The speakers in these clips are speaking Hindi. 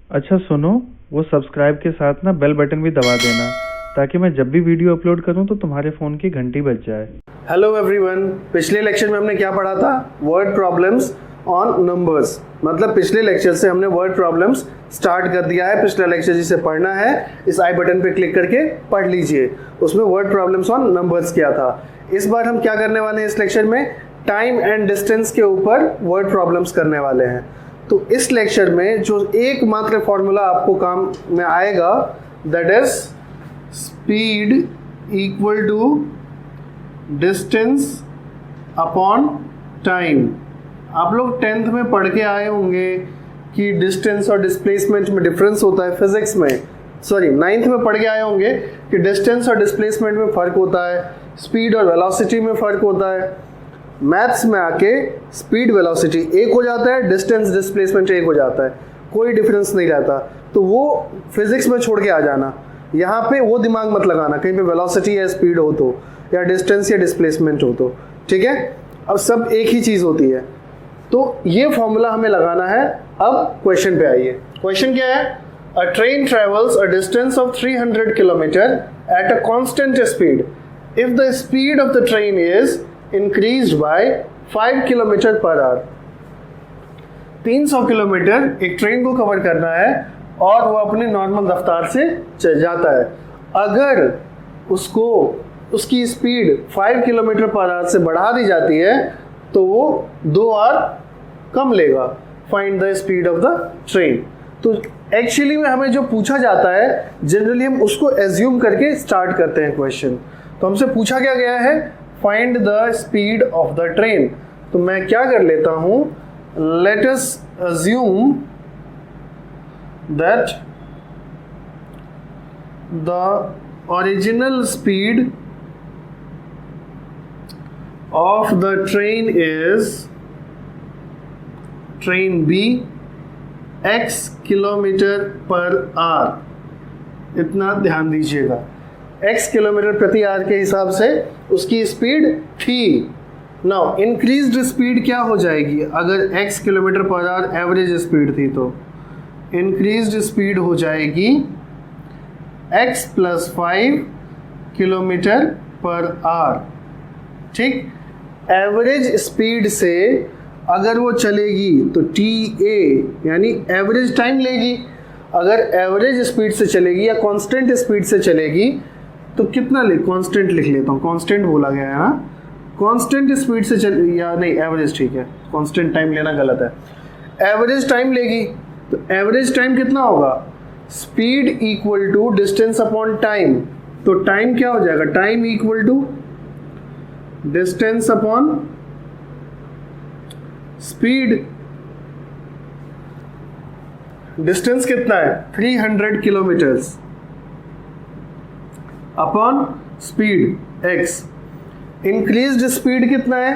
अच्छा सुनो, वो सब्सक्राइब के साथ ना बेल बटन भी दबा देना ताकि मैं जब भी वीडियो अपलोड करूं तो तुम्हारे फ़ोन की घंटी बज जाए। हेलो एवरीवन, पिछले लेक्चर में हमने क्या पढ़ा था? Word problems on numbers. मतलब पिछले लेक्चर से हमने वर्ड प्रॉब्लम्स स्टार्ट कर दिया है। पिछला लेक्चर जिसे पढ़ना है इस आई बटन पे क्लिक करके पढ़ लीजिए। उसमें वर्ड प्रॉब्लम्स ऑन नंबर्स क्या था। इस बार हम क्या करने वाले हैं इस लेक्चर में? टाइम एंड डिस्टेंस के ऊपर वर्ड प्रॉब्लम्स करने वाले हैं। तो इस लेक्चर में जो एकमात्र फॉर्मूला आपको काम में आएगा that is speed equal to distance upon time. आप लोग 10th में पढ़ के आए होंगे कि डिस्टेंस और डिस्प्लेसमेंट में डिफरेंस होता है फिजिक्स में। 9th में पढ़ के आए होंगे कि डिस्टेंस और डिस्प्लेसमेंट में फ़र्क होता है, स्पीड और वेलोसिटी में फ़र्क होता है। मैथ्स में आके स्पीड वेलोसिटी एक हो जाता है, डिस्टेंस डिस्प्लेसमेंट एक हो जाता है, कोई डिफरेंस नहीं रहता। तो वो फिजिक्स में छोड़ के आ जाना। यहाँ पे वो दिमाग मत लगाना कहीं पे वेलोसिटी या स्पीड हो तो, या डिस्टेंस या डिस्प्लेसमेंट हो तो। ठीक है, अब सब एक ही चीज़ होती है। तो ये फॉर्मूला हमें लगाना है। अब क्वेश्चन पे आइए। क्वेश्चन क्या है? अ train travels a distance of 300 kilometre at a constant speed if the speed of the train is increased by 5 kilometre per hour. 300 kilometre एक ट्रेन को कवर करना है और वो अपने नॉर्मल रफ्तार से चल जाता है। अगर उसको उसकी स्पीड 5 किलोमीटर पर आवर से बढ़ा दी जाती है तो वो 2 आवर कम लेगा। Find the speed of the train. तो एक्चुअली में हमें जो पूछा जाता है जनरली हम उसको एज्यूम करके स्टार्ट करते हैं क्वेश्चन। तो हमसे पूछा क्या गया है? Find the speed of the train. तो मैं क्या कर लेता हूं, let us assume that the original speed of the train is train B x kilometre per hour. इतना ध्यान दीजिएगा, x किलोमीटर प्रति आवर के हिसाब से उसकी स्पीड थी। नाउ इंक्रीज्ड स्पीड क्या हो जाएगी? अगर x kilometre per hour average speed थी तो इंक्रीज्ड स्पीड हो जाएगी x + 5 किलोमीटर पर आवर। ठीक, एवरेज स्पीड से अगर वो चलेगी तो TA यानी एवरेज टाइम लेगी। अगर एवरेज स्पीड से चलेगी या कांस्टेंट स्पीड से चलेगी तो कितना कांस्टेंट लिख लेता हूँ, कांस्टेंट बोला गया है ना। कांस्टेंट स्पीड से चल या नहीं एवरेज, ठीक है, कांस्टेंट टाइम लेना गलत है। एवरेज टाइम लेगी तो एवरेज टाइम कितना होगा? Speed equal to distance upon time. तो टाइम क्या हो जाएगा? Time equal to distance upon speed. Distance कितना है? 300 kilometres upon speed x। Increased speed कितना है?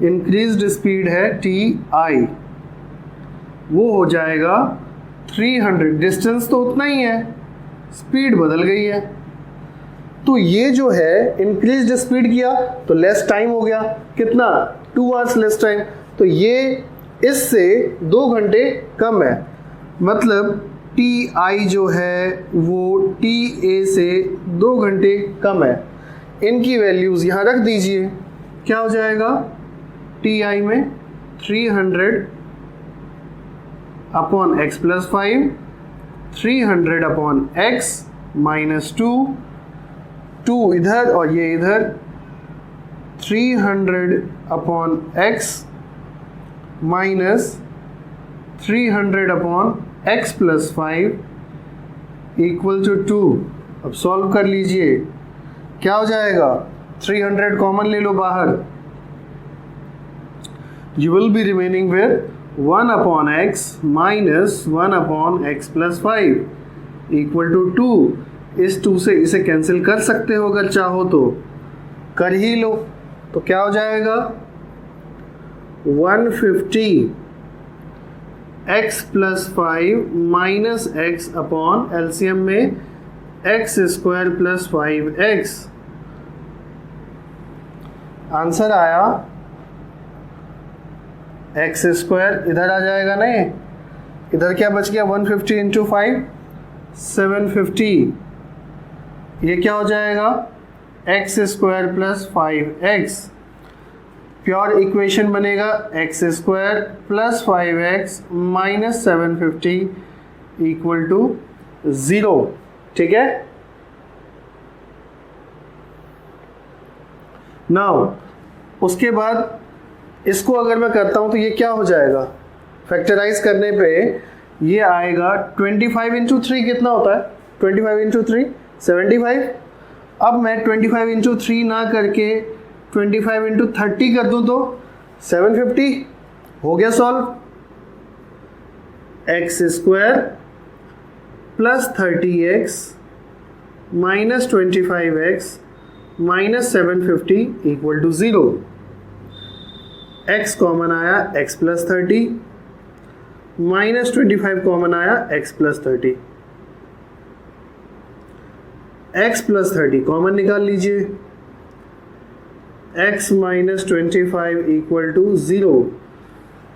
इंक्रीज्ड स्पीड है TI, वो हो जाएगा 300। डिस्टेंस तो उतना ही है, स्पीड बदल गई है। तो ये जो है इंक्रीज्ड स्पीड किया तो लेस टाइम हो गया। कितना? 2 आवर्स लेस टाइम। तो ये इससे 2 घंटे कम है। मतलब TI जो है वो TA से 2 घंटे कम है। इनकी वैल्यूज़ यहाँ रख दीजिए। क्या हो जाएगा? TI में 300 अपॉन x + 5, 300 अपॉन x -2, 2 इधर और ये इधर, 300 upon x - 300 upon x + 5 equal to 2। अब सॉल्व कर लीजिए, क्या हो जाएगा? 300 कॉमन ले लो बाहर, you will be remaining with 1 upon x - 1 upon x + 5 equal to 2। इस 2 से इसे कैंसिल कर सकते हो अगर चाहो तो कर ही लो। तो क्या हो जाएगा? 150 x + 5 - x अपॉन एलसीएम में x² + 5x। आंसर आया x² इधर आ जाएगा नहीं, इधर क्या बच गया 150 इंटू 5 750, ये क्या हो जाएगा x square plus 5x, pure equation बनेगा x square plus 5x minus 750 equal to 0। ठीक है, नाउ उसके बाद इसको अगर मैं करता हूं तो ये क्या हो जाएगा, फैक्टराइज करने पे ये आएगा 25 इंटू 3 कितना होता है, 25 इंटू 3 75। अब मैं 25 इंटू 3 ना करके 25 इंटू 30 कर दूं तो 750 हो गया solve. X square plus 30x minus 25x minus 750 equal to 0। x common आया x प्लस 30 माइनस 25 कॉमन आया x plus 30, x plus 30 common निकाल लीजिए, x माइनस 25 इक्वल टू 0।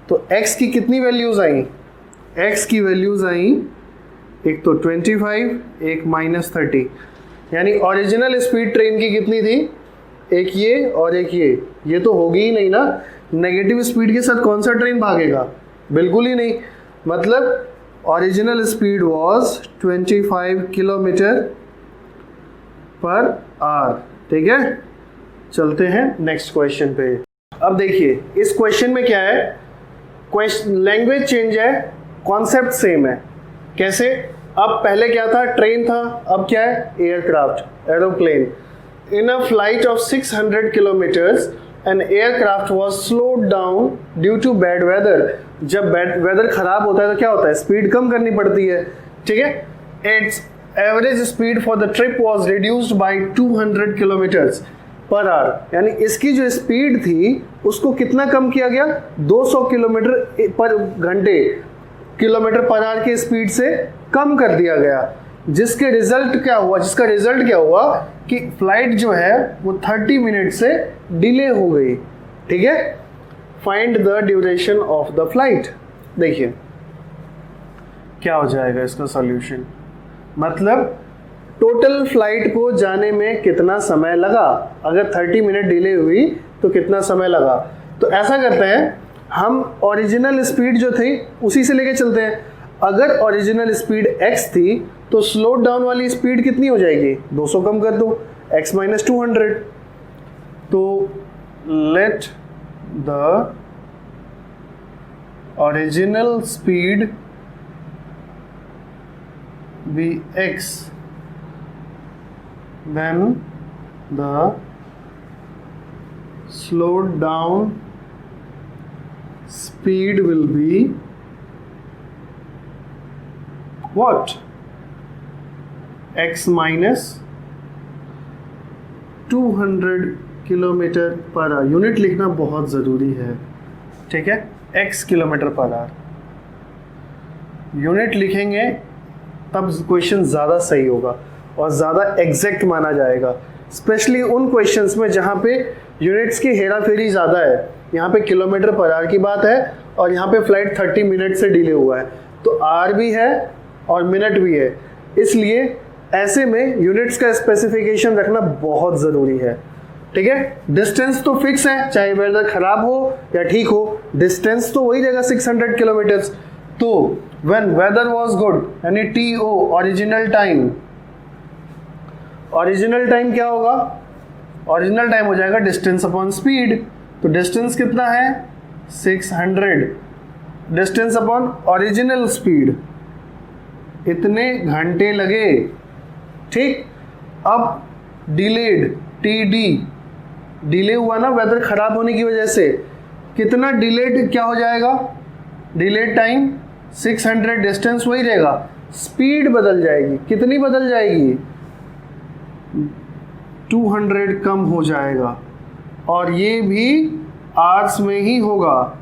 तो x की कितनी वैल्यूज आई, x की वैल्यूज आई एक तो 25 एक माइनस 30, यानी ओरिजिनल स्पीड ट्रेन की कितनी थी, एक ये और एक ये तो होगी ही नहीं ना, नेगेटिव स्पीड के साथ कौन सा ट्रेन भागेगा, बिल्कुल ही नहीं। मतलब original speed was 25 kilometre per hour. ठीक है, चलते हैं नेक्स्ट क्वेश्चन पे। अब देखिए इस क्वेश्चन में क्या है, लैंग्वेज चेंज है, कॉन्सेप्ट सेम है। कैसे, अब पहले क्या था, ट्रेन था, अब क्या है, aircraft, aeroplane. In a flight of 600 kilometres an aircraft was slowed down due to bad weather. जब बैड वेदर खराब होता है तो क्या होता है, स्पीड कम करनी पड़ती है। ठीक है, it's average speed for the trip was reduced by 200 kilometres per hour, यानी इसकी जो स्पीड थी उसको कितना कम किया गया, 200 किलोमीटर पर घंटे, किलोमीटर पर आवर की स्पीड से कम कर दिया गया। जिसका रिजल्ट क्या हुआ कि फ्लाइट जो है वो 30 मिनट से डिले हो गई। ठीक है, find the duration of the flight. देखिए क्या हो जाएगा इसका सॉल्यूशन, मतलब टोटल फ्लाइट को जाने में कितना समय लगा, अगर 30 मिनट डिले हुई तो कितना समय लगा। तो ऐसा करते हैं, हम ओरिजिनल स्पीड जो थी उसी से लेके चलते हैं। अगर ओरिजिनल स्पीड x थी तो स्लो डाउन वाली स्पीड कितनी हो जाएगी, 200 कम कर दो, x माइनस 200। तो let the original speed be x, then the slowed down speed will be what, x minus 200 kilometre per hour. Unit लिखना बहुत ज़रूरी है। ठीक है, x kilometre per hour unit लिखेंगे तब क्वेश्चन ज़्यादा सही होगा और ज़्यादा एग्जैक्ट माना जाएगा, स्पेशली उन क्वेश्चंस में जहाँ पे यूनिट्स की हेरा फेरी ज़्यादा है। यहाँ पे किलोमीटर पर आवर की बात है और यहाँ पे फ्लाइट 30 मिनट से डिले हुआ है, तो आर भी है और मिनट भी है, इसलिए ऐसे में यूनिट्स का स्पेसिफिकेशन रखना बहुत ज़रूरी है। ठीक है, डिस्टेंस तो फिक्स है, चाहे वेदर खराब हो या ठीक हो, डिस्टेंस तो वही रहेगा 600 किलोमीटर्स। तो व्हेन वेदर वाज गुड यानी TO original time, original time क्या होगा, ओरिजिनल टाइम हो जाएगा डिस्टेंस अपॉन स्पीड। तो डिस्टेंस कितना है 600, डिस्टेंस अपॉन ओरिजिनल स्पीड, इतने घंटे लगे। ठीक, अब डिलेड TD, डिले हुआ ना वेदर खराब होने की वजह से, कितना डिलेड क्या हो जाएगा, डिलेड टाइम 600, डिस्टेंस वही रहेगा, स्पीड बदल जाएगी, कितनी बदल जाएगी, 200 कम हो जाएगा, और ये भी आवर्स में ही होगा।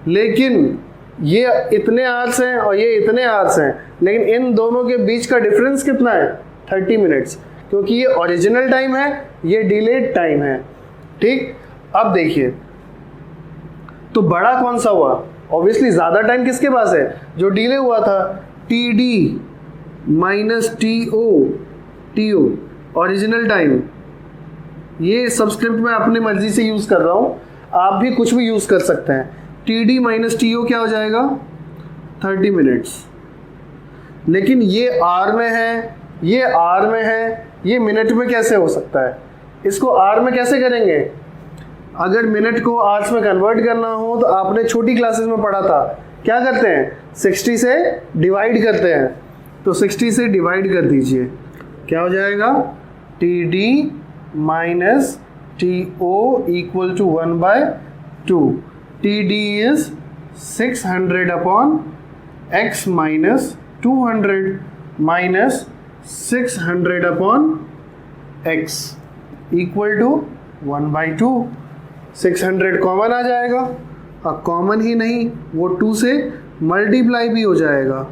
लेकिन ये इतने आवर्स हैं और ये इतने आवर्स हैं, लेकिन इन दोनों के बीच का डिफरेंस कितना है, 30 मिनट्स, क्योंकि ये ओरिजिनल टाइम है, ये डिलेड टाइम है। ठीक, अब देखिए तो बड़ा कौन सा हुआ, ऑब्वियसली ज़्यादा टाइम किसके पास है, जो डिले हुआ था, T D minus T O original time. ये सबस्क्रिप्ट मैं अपनी मर्जी से यूज़ कर रहा हूँ, आप भी कुछ भी यूज़ कर सकते हैं। T D minus T O क्या हो जाएगा, 30 मिनट्स। लेकिन ये आर में है, ये आर में है, ये मिनट में कैसे हो सकता है? इसको आर में कैसे करेंगे? अगर मिनट को आवर्स में कन्वर्ट करना हो तो आपने छोटी क्लासेस में पढ़ा था, क्या करते हैं, 60 से डिवाइड करते हैं। तो 60 से डिवाइड कर दीजिए, क्या हो जाएगा, T D minus T O equal to 1/2। T D is 600 upon x minus 200 minus 600 upon x equal to 1/2। 600 common आ जाएगा, अब कॉमन ही नहीं, वो 2 से मल्टीप्लाई भी हो जाएगा,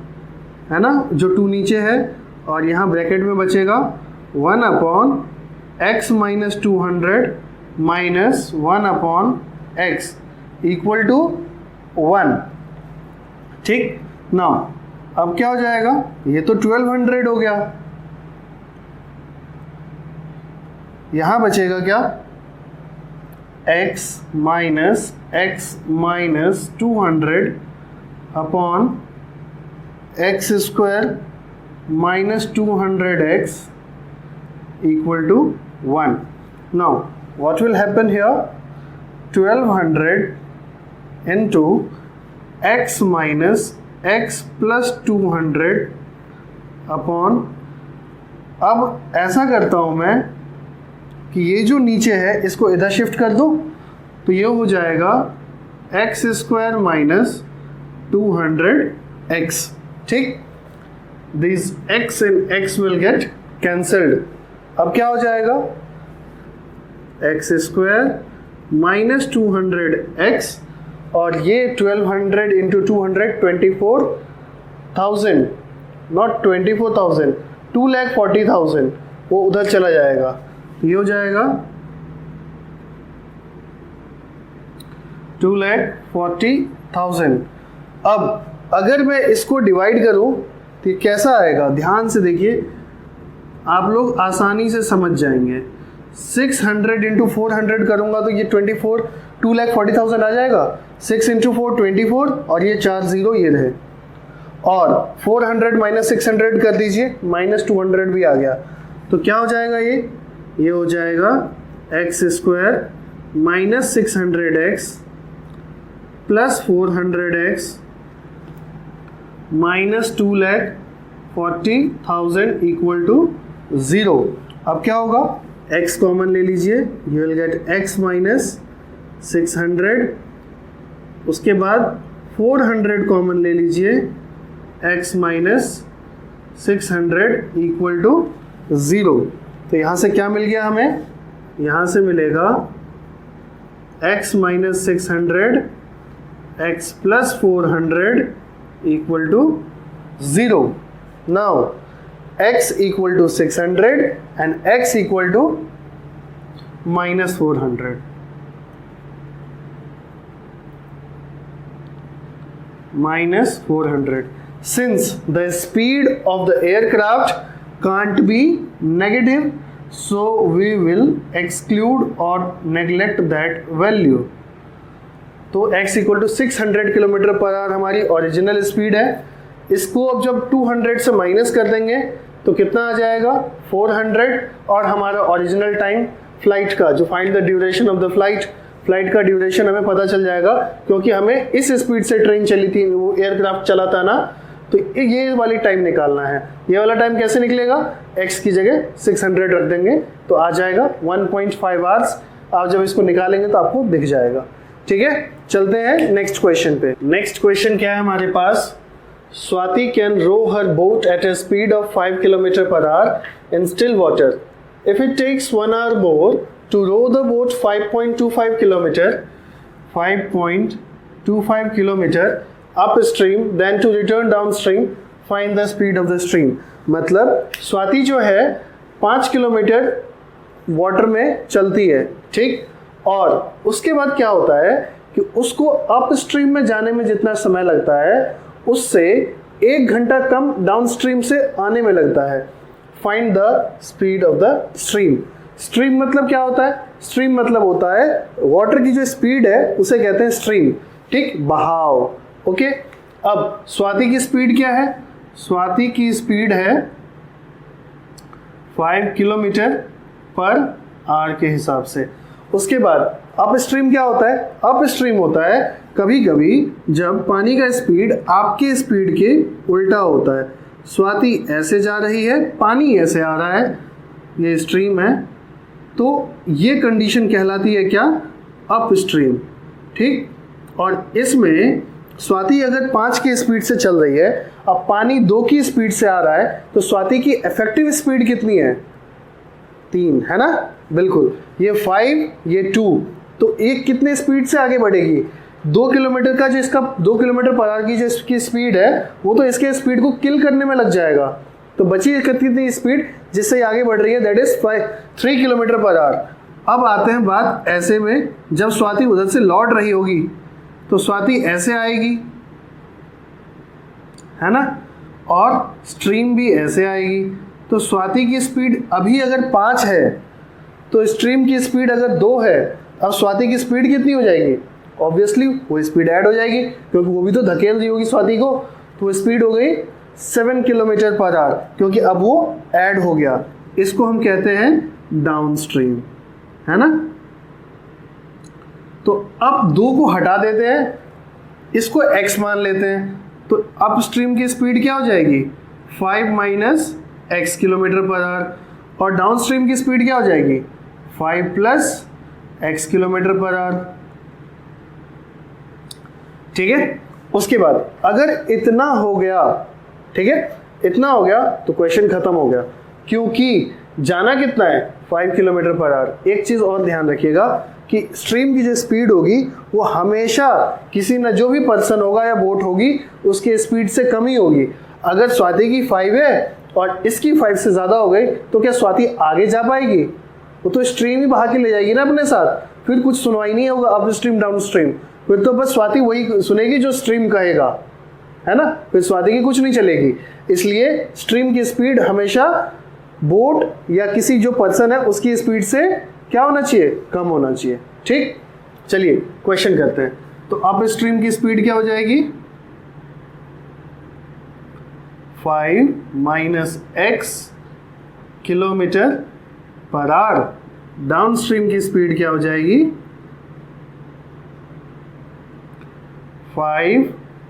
है ना, जो 2 नीचे है, और यहाँ ब्रैकेट में बचेगा 1 upon x minus 200 minus 1 upon x equal to 1। ठीक ना, अब क्या हो जाएगा, ये तो 1200 हो गया, यहाँ बचेगा क्या, x minus 200 upon x square minus 200x equal to 1. Now what will happen here, 1200 into x minus x plus 200 upon, अब ऐसा करता हूँ मैं कि ये जो नीचे है इसको इधर शिफ्ट कर दो, तो ये हो जाएगा एक्स स्क्वायर माइनस 200x। ठीक, this x and x will get cancelled। अब क्या हो जाएगा, एक्स स्क्वायर माइनस 200x, और ये 1200 इंटू 200 24,000, नॉट 24,000, 2,40,000, वो उधर चला जाएगा, तो ये हो जाएगा 2,40,000। अब अगर मैं इसको डिवाइड करूं तो कैसा आएगा, ध्यान से देखिए, आप लोग आसानी से समझ जाएंगे। 600 इंटू 400 करूंगा तो ये 2,40,000 आ जाएगा। 6 इंटू 4 24, और ये 4 0 ये रहे, और 400 माइनस 600 कर दीजिए, माइनस 200 भी आ गया, तो क्या हो जाएगा, ये हो जाएगा x square minus 600x plus 400x minus 2,40,000 equal to 0। अब क्या होगा, x कॉमन ले लीजिए, you will get x minus 600, उसके बाद 400 कॉमन ले लीजिए, x माइनस 600 इक्वल टू 0। तो यहाँ से क्या मिल गया हमें, यहाँ से मिलेगा x minus 600 x plus 400 equal to 0। Now x equal to 600 and x equal to minus 400. Minus 400. Since the speed of the aircraft can't be negative, so we will exclude or neglect that value. तो x equal to 600 kilometre per hour हमारी ओरिजिनल स्पीड है। इसको अब जब 200 से माइनस कर देंगे तो कितना आ जाएगा, 400, और हमारा ओरिजिनल टाइम फ्लाइट का, जो find the duration of the flight का ड्यूरेशन हमें पता चल जाएगा, क्योंकि हमें इस स्पीड से ट्रेन चली थी, वो एयरक्राफ्ट चला था ना, तो ये वाली टाइम निकालना है। ये वाला टाइम कैसे निकलेगा, x की जगह 600 रख देंगे तो आ जाएगा 1.5 आवर्स। आप जब इसको निकालेंगे तो आपको दिख जाएगा। ठीक है, चलते हैं नेक्स्ट क्वेश्चन पे। नेक्स्ट क्वेश्चन क्या है हमारे पास, Swati can row her boat at a speed of 5 km per hour in still water. If it takes 1 hour more to row the boat 5.25 km upstream, then to return downstream, find the speed of the stream. मतलब स्वाति जो है 5 किलोमीटर वाटर में चलती है, ठीक, और उसके बाद क्या होता है कि उसको अप स्ट्रीम में जाने में जितना समय लगता है उससे 1 घंटा कम डाउन स्ट्रीम से आने में लगता है। Find the speed of the stream. Stream मतलब क्या होता है? स्ट्रीम मतलब होता है वाटर की जो स्पीड है उसे कहते हैं स्ट्रीम, ठीक, बहाव। ओके, अब स्वाति की स्पीड क्या है? स्वाति की स्पीड है 5 किलोमीटर पर आवर के हिसाब से। उसके बाद अप स्ट्रीम क्या होता है? अप स्ट्रीम होता है कभी कभी जब पानी का स्पीड आपके स्पीड के उल्टा होता है। स्वाति ऐसे जा रही है, पानी ऐसे आ रहा है, ये स्ट्रीम है, तो ये कंडीशन कहलाती है क्या? अप स्ट्रीम, ठीक। और इसमें स्वाति अगर 5 की स्पीड से चल रही है, अब पानी 2 की स्पीड से आ रहा है, तो स्वाति की इफेक्टिव स्पीड कितनी है? 3, है ना? बिल्कुल, ये 5 ये 2, तो एक कितने स्पीड से आगे बढ़ेगी? 2 किलोमीटर का जो इसका 2 किलोमीटर पर आवर की जो इसकी स्पीड है वो तो इसके स्पीड को किल करने में लग जाएगा, तो बची कितनी स्पीड जिससे आगे बढ़ रही है? That is 3 kilometre per hour. अब आते हैं बात ऐसे में, जब स्वाति उधर से लौट रही होगी तो स्वाति ऐसे आएगी, है ना, और स्ट्रीम भी ऐसे आएगी। तो स्वाति की स्पीड अभी अगर 5 है तो स्ट्रीम की स्पीड अगर 2 है, अब स्वाति की स्पीड कितनी हो जाएगी? ऑब्वियसली वो स्पीड ऐड हो जाएगी क्योंकि वो भी तो धकेल रही होगी स्वाति को, तो वो स्पीड हो गई 7 किलोमीटर पर आवर क्योंकि अब वो ऐड हो गया। इसको हम कहते हैं डाउन स्ट्रीम, है ना। तो अब 2 को हटा देते हैं, इसको x मान लेते हैं, तो अप स्ट्रीम की स्पीड क्या हो जाएगी? 5 minus x kilometre per hour, और डाउन स्ट्रीम की स्पीड क्या हो जाएगी? 5 plus x kilometre per hour, ठीक है। उसके बाद अगर इतना हो गया, ठीक है, इतना हो गया तो क्वेश्चन खत्म हो गया, क्योंकि जाना कितना है? 5 किलोमीटर पर आवर। एक चीज और ध्यान रखिएगा कि स्ट्रीम की जो स्पीड होगी वो हमेशा किसी न जो भी पर्सन होगा या बोट होगी उसके स्पीड से कम ही होगी। अगर स्वाति की 5 है और इसकी 5 से ज़्यादा हो गई तो क्या स्वाति आगे जा पाएगी? वो तो स्ट्रीम ही बहा के ले जाएगी ना अपने साथ, फिर कुछ सुनवाई नहीं होगा अप स्ट्रीम डाउन स्ट्रीम, फिर तो बस स्वाति वही सुनेगी जो स्ट्रीम कहेगा, है ना, फिर स्वाति की कुछ नहीं चलेगी। इसलिए स्ट्रीम की स्पीड हमेशा बोट या किसी जो पर्सन है उसकी स्पीड से क्या होना चाहिए? कम होना चाहिए, ठीक। चलिए क्वेश्चन करते हैं। तो अप स्ट्रीम की स्पीड क्या हो जाएगी? 5 minus x kilometre per hour. Down stream की स्पीड क्या हो जाएगी? 5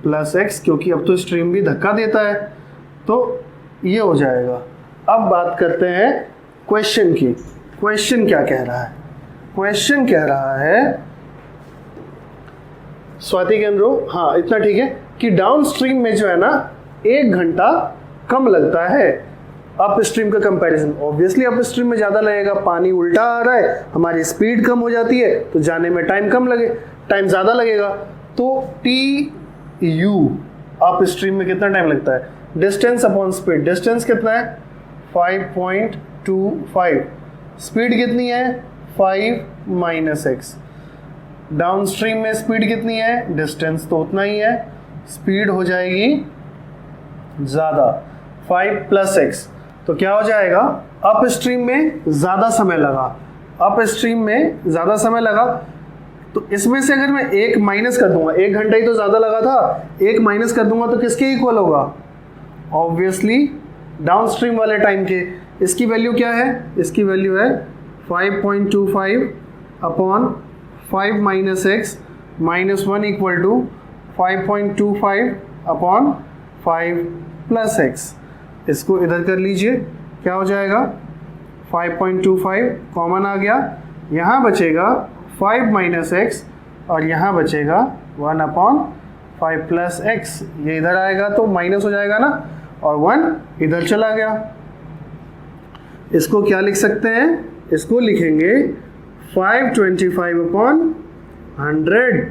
प्लस x, क्योंकि अब तो स्ट्रीम भी धक्का देता है, तो ये हो जाएगा। अब बात करते हैं क्वेश्चन की। क्वेश्चन क्या कह रहा है? क्वेश्चन कह रहा है स्वाति के अनुरूप, हाँ इतना ठीक है, कि डाउन स्ट्रीम में जो है ना 1 घंटा कम लगता है अप स्ट्रीम का कंपैरिजन। ऑब्वियसली अप स्ट्रीम में ज़्यादा लगेगा, पानी उल्टा आ रहा है, हमारी स्पीड कम हो जाती है तो जाने में टाइम कम लगे, टाइम ज़्यादा लगेगा। तो TU अप स्ट्रीम में कितना टाइम लगता है? Distance upon speed. डिस्टेंस कितना है? 5.25। स्पीड कितनी है? 5 माइनस x। डाउन स्ट्रीम में स्पीड कितनी है? डिस्टेंस तो उतना ही है, स्पीड हो जाएगी ज़्यादा, 5 प्लस x। तो क्या हो जाएगा? अप स्ट्रीम में ज़्यादा समय लगा, अप स्ट्रीम में ज़्यादा समय लगा, तो इसमें से अगर मैं 1 माइनस कर दूंगा, 1 घंटा ही तो ज़्यादा लगा था, 1 माइनस कर दूंगा तो किसके इक्वल होगा? ऑब्वियसली डाउन स्ट्रीम वाले टाइम के। इसकी वैल्यू क्या है? इसकी वैल्यू है 5.25 upon 5 minus x minus 1 equal to 5.25 upon 5 plus x। इसको इधर कर लीजिए, क्या हो जाएगा? 5.25 कॉमन आ गया, यहाँ बचेगा 5 माइनस x और यहाँ बचेगा 1 अपॉन 5 प्लस x। ये इधर आएगा तो माइनस हो जाएगा ना, और 1 इधर चला गया। इसको क्या लिख सकते हैं? इसको लिखेंगे 525 upon 100।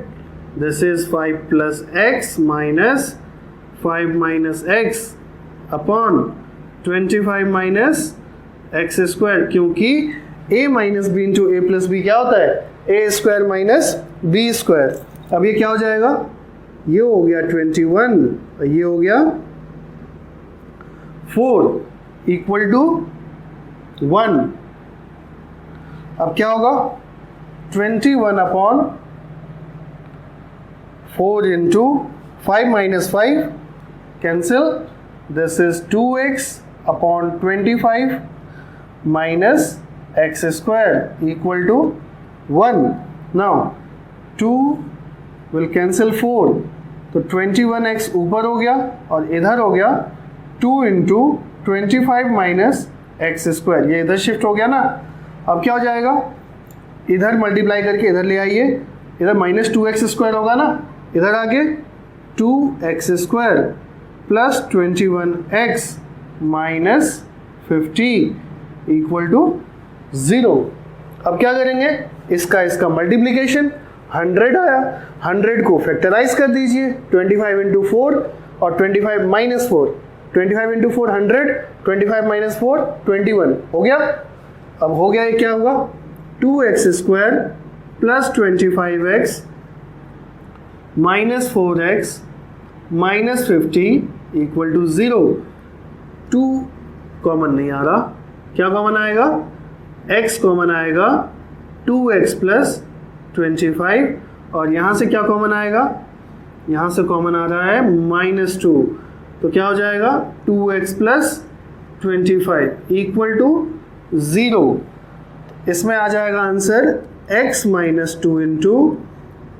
This is 5 plus x minus 5 minus x upon 25 minus x square, क्योंकि a minus B into A plus B क्या होता है? A square minus B square. अब ये क्या हो जाएगा, ये हो गया 21 और ये हो गया 4 इक्वल टू 1। अब क्या होगा, 21 upon 4 into 5 minus 5 cancel, this is 2x upon 25 minus x square equal to 1। Now 2 will cancel 4, तो 21x ऊपर हो गया और इधर हो गया 2 इंटू 25 माइनस एक्स स्क्वायर, ये इधर शिफ्ट हो गया ना। अब क्या हो जाएगा, इधर मल्टीप्लाई करके इधर ले आइए, इधर माइनस 2x स्क्वायर होगा ना, इधर आके 2x square plus 21x minus 50 equal to 0। अब क्या करेंगे, इसका मल्टीप्लीकेशन 100 आया, 100 को फैक्टराइज कर दीजिए, 25 इंटू 4 और 25 माइनस 4, 25 इंटू 4 100, 25 माइनस 4 21 हो गया। अब हो गया, ये क्या होगा, 2x square plus 25x minus 4x minus 50 equal to 0। 2 common नहीं आ रहा, क्या कॉमन आएगा, x कॉमन आएगा 2x प्लस 25 और यहाँ से क्या कॉमन आएगा, यहाँ से कॉमन आ रहा है -2, तो क्या हो जाएगा 2x प्लस 25 इक्वल टू 0। इसमें आ जाएगा answer x minus 2 into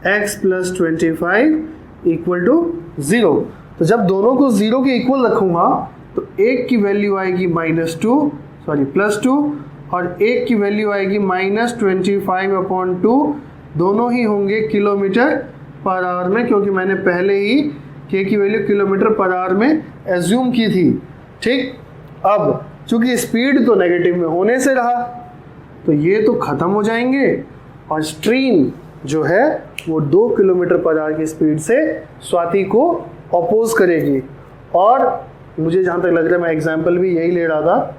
x plus 25 equal to 0। तो जब दोनों को 0 के इक्वल रखूंगा तो एक की वैल्यू आएगी +2 और एक की वैल्यू आएगी -25/2, दोनों ही होंगे किलोमीटर पर आवर में, क्योंकि मैंने पहले ही k की वैल्यू किलोमीटर पर आवर में एज्यूम की थी। ठीक, अब चूंकि स्पीड तो नेगेटिव में होने से रहा तो ये तो ख़त्म हो जाएंगे और स्ट्रीम जो है वो 2 किलोमीटर पर आवर की स्पीड से स्वाति को अपोज करेगी। और मुझे जहाँ तक लग रहा है मैं एग्जाम्पल भी यही ले रहा था,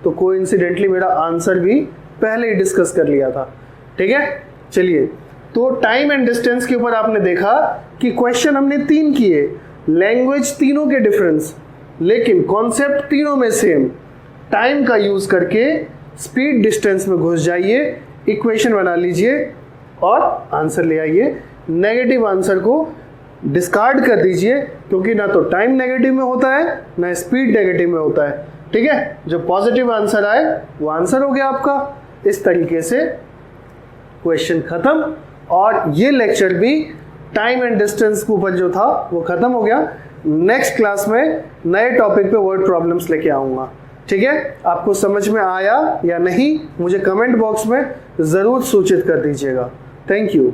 तो कोइंसिडेंटली मेरा आंसर भी पहले ही डिस्कस कर लिया था। ठीक है, चलिए, तो टाइम एंड डिस्टेंस के ऊपर आपने देखा कि क्वेश्चन हमने 3 किए, लैंग्वेज तीनों के डिफरेंस, लेकिन कॉन्सेप्ट तीनों में सेम। टाइम का यूज करके स्पीड डिस्टेंस में घुस जाइए, इक्वेशन बना लीजिए और आंसर ले आइए। नेगेटिव आंसर को डिस्कार्ड कर दीजिए, क्योंकि ना तो टाइम नेगेटिव में होता है ना स्पीड नेगेटिव में होता है। ठीक है, जो पॉजिटिव आंसर आए वो आंसर हो गया आपका। इस तरीके से क्वेश्चन खत्म और ये लेक्चर भी टाइम एंड डिस्टेंस के ऊपर जो था वो खत्म हो गया। नेक्स्ट क्लास में नए टॉपिक पे वर्ड प्रॉब्लम्स लेके आऊँगा। ठीक है, आपको समझ में आया या नहीं मुझे कमेंट बॉक्स में ज़रूर सूचित कर दीजिएगा। Thank you.